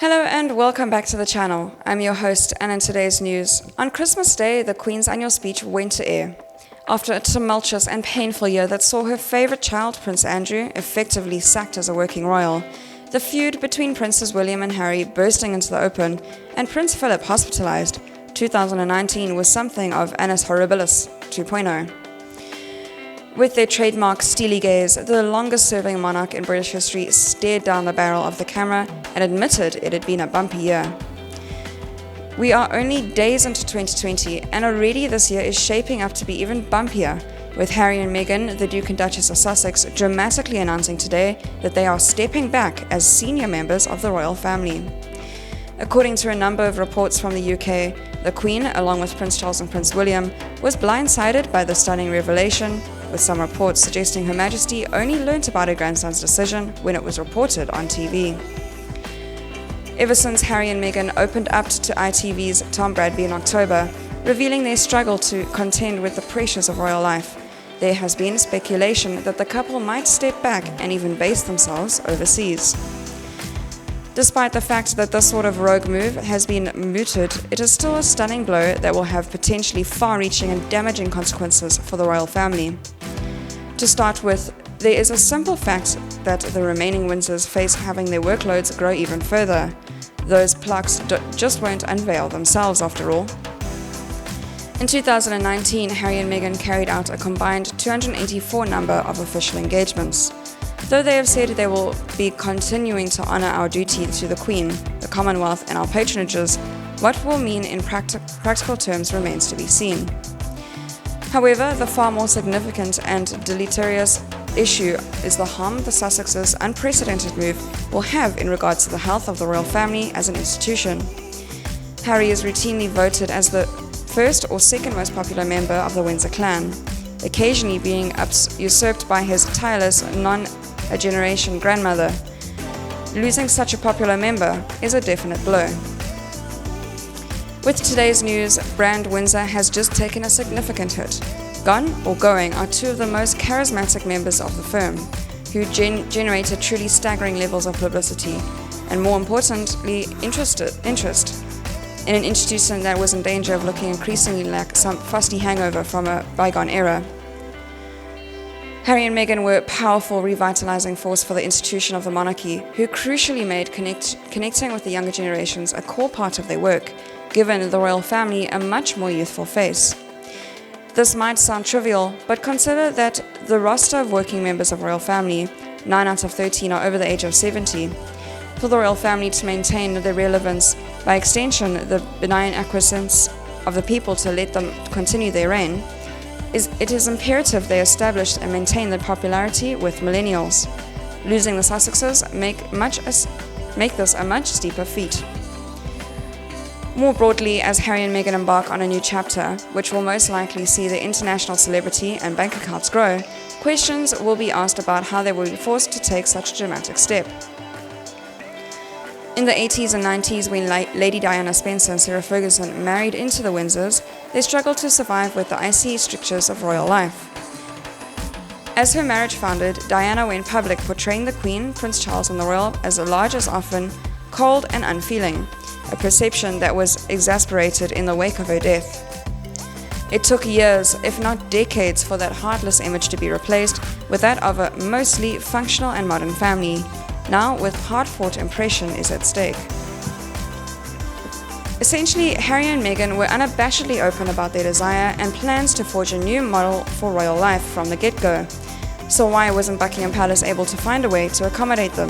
Hello and welcome back to the channel. I'm your host, and in today's news, on Christmas Day, the Queen's annual speech went to air. After a tumultuous and painful year that saw her favourite child, Prince Andrew, effectively sacked as a working royal, the feud between Princes William and Harry bursting into the open, and Prince Philip hospitalised, 2019 was something of Annus Horribilis 2.0. With their trademark steely gaze, the longest-serving monarch in British history stared down the barrel of the camera and admitted it had been a bumpy year. We are only days into 2020, and already this year is shaping up to be even bumpier, with Harry and Meghan, the Duke and Duchess of Sussex, dramatically announcing today that they are stepping back as senior members of the royal family. According to a number of reports from the UK, the Queen, along with Prince Charles and Prince William, was blindsided by the stunning revelation, with some reports suggesting Her Majesty only learnt about her grandson's decision when it was reported on TV. Ever since Harry and Meghan opened up to ITV's Tom Bradby in October, revealing their struggle to contend with the pressures of royal life, there has been speculation that the couple might step back and even base themselves overseas. Despite the fact that this sort of rogue move has been mooted, it is still a stunning blow that will have potentially far-reaching and damaging consequences for the royal family. To start with, there is a simple fact that the remaining Windsors face having their workloads grow even further. Those plaques just won't unveil themselves after all. In 2019, Harry and Meghan carried out a combined 284 number of official engagements. Though they have said they will be continuing to honour our duty to the Queen, the Commonwealth and our patronages, what will mean in practical terms remains to be seen. However, the far more significant and deleterious issue is the harm the Sussexes' unprecedented move will have in regards to the health of the royal family as an institution. Harry is routinely voted as the first or second most popular member of the Windsor clan, occasionally being usurped by his tireless non-a-generation grandmother. Losing such a popular member is a definite blow. With today's news, brand Windsor has just taken a significant hit. Gone or going are two of the most charismatic members of the firm, who generated truly staggering levels of publicity, and more importantly, interest in an institution that was in danger of looking increasingly like some fusty hangover from a bygone era. Harry and Meghan were a powerful revitalizing force for the institution of the monarchy, who crucially made connecting with the younger generations a core part of their work, given the royal family a much more youthful face. This might sound trivial, but consider that the roster of working members of royal family, 9 out of 13 are over the age of 70. For the royal family to maintain their relevance, by extension the benign acquiescence of the people to let them continue their reign, it is imperative they establish and maintain their popularity with millennials. Losing the Sussexes make this a much steeper feat. More broadly, as Harry and Meghan embark on a new chapter, which will most likely see their international celebrity and bank accounts grow, questions will be asked about how they will be forced to take such a dramatic step. In the 80s and 90s, when Lady Diana Spencer and Sarah Ferguson married into the Windsors, they struggled to survive with the icy strictures of royal life. As her marriage founded, Diana went public portraying the Queen, Prince Charles and the royal as large as often, cold and unfeeling, a perception that was exasperated in the wake of her death. It took years, if not decades, for that heartless image to be replaced with that of a mostly functional and modern family. Now, with hard-fought impression is at stake. Essentially, Harry and Meghan were unabashedly open about their desire and plans to forge a new model for royal life from the get-go. So why wasn't Buckingham Palace able to find a way to accommodate them?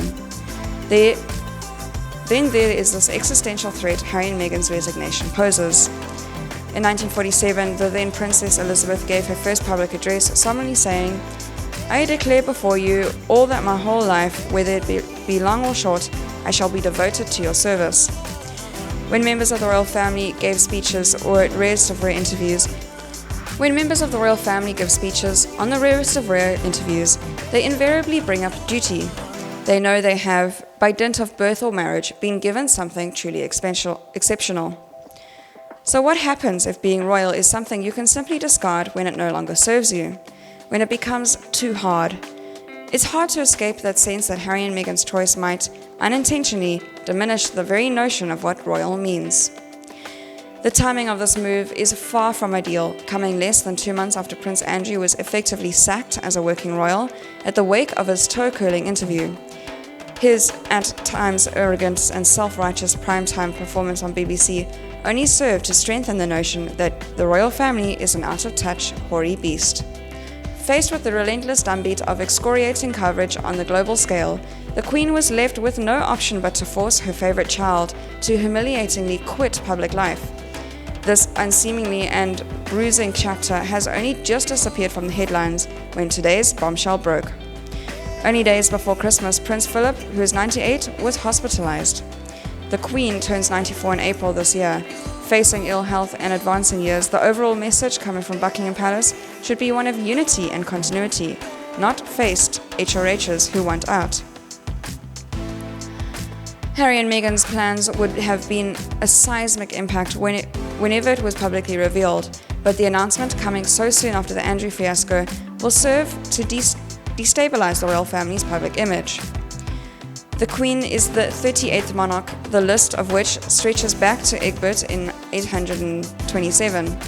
Then there is this existential threat Harry and Meghan's resignation poses. In 1947, the then Princess Elizabeth gave her first public address, solemnly saying, "I declare before you all that my whole life, whether it be long or short, I shall be devoted to your service." When members of the royal family gave speeches or at rarest of rare interviews, on the rarest of rare interviews, they invariably bring up duty. They know they have, by dint of birth or marriage, been given something truly exceptional. So what happens if being royal is something you can simply discard when it no longer serves you? When it becomes too hard? It's hard to escape that sense that Harry and Meghan's choice might, unintentionally, diminish the very notion of what royal means. The timing of this move is far from ideal, coming less than 2 months after Prince Andrew was effectively sacked as a working royal at the wake of his toe-curling interview. His, at times arrogant and self-righteous primetime performance on BBC only served to strengthen the notion that the royal family is an out-of-touch, hoary beast. Faced with the relentless drumbeat of excoriating coverage on the global scale, the Queen was left with no option but to force her favourite child to humiliatingly quit public life. This unseemly and bruising chapter has only just disappeared from the headlines when today's bombshell broke. Only days before Christmas, Prince Philip, who is 98, was hospitalized. The Queen turns 94 in April this year. Facing ill health and advancing years, the overall message coming from Buckingham Palace should be one of unity and continuity, not faced HRHs who want out. Harry and Meghan's plans would have been a seismic impact whenever it was publicly revealed, but the announcement coming so soon after the Andrew fiasco will serve to destabilize the royal family's public image. The Queen is the 38th monarch, the list of which stretches back to Egbert in 827.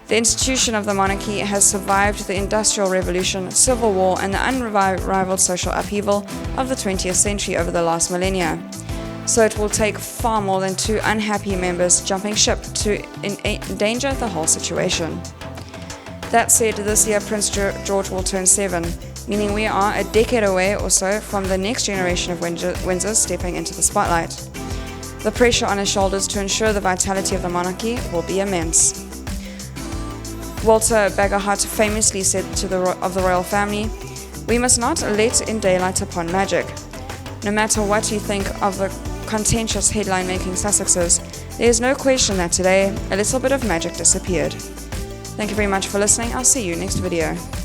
The institution of the monarchy has survived the Industrial Revolution, Civil War, and the unrivaled social upheaval of the 20th century over the last millennia. So it will take far more than 2 unhappy members jumping ship to endanger the whole situation. That said, this year Prince George will turn 7, meaning we are a decade away or so from the next generation of Windsors stepping into the spotlight. The pressure on his shoulders to ensure the vitality of the monarchy will be immense. Walter Bagehot famously said of the royal family, "We must not let in daylight upon magic." No matter what you think of the contentious headline-making Sussexes, there is no question that today a little bit of magic disappeared. Thank you very much for listening. I'll see you next video.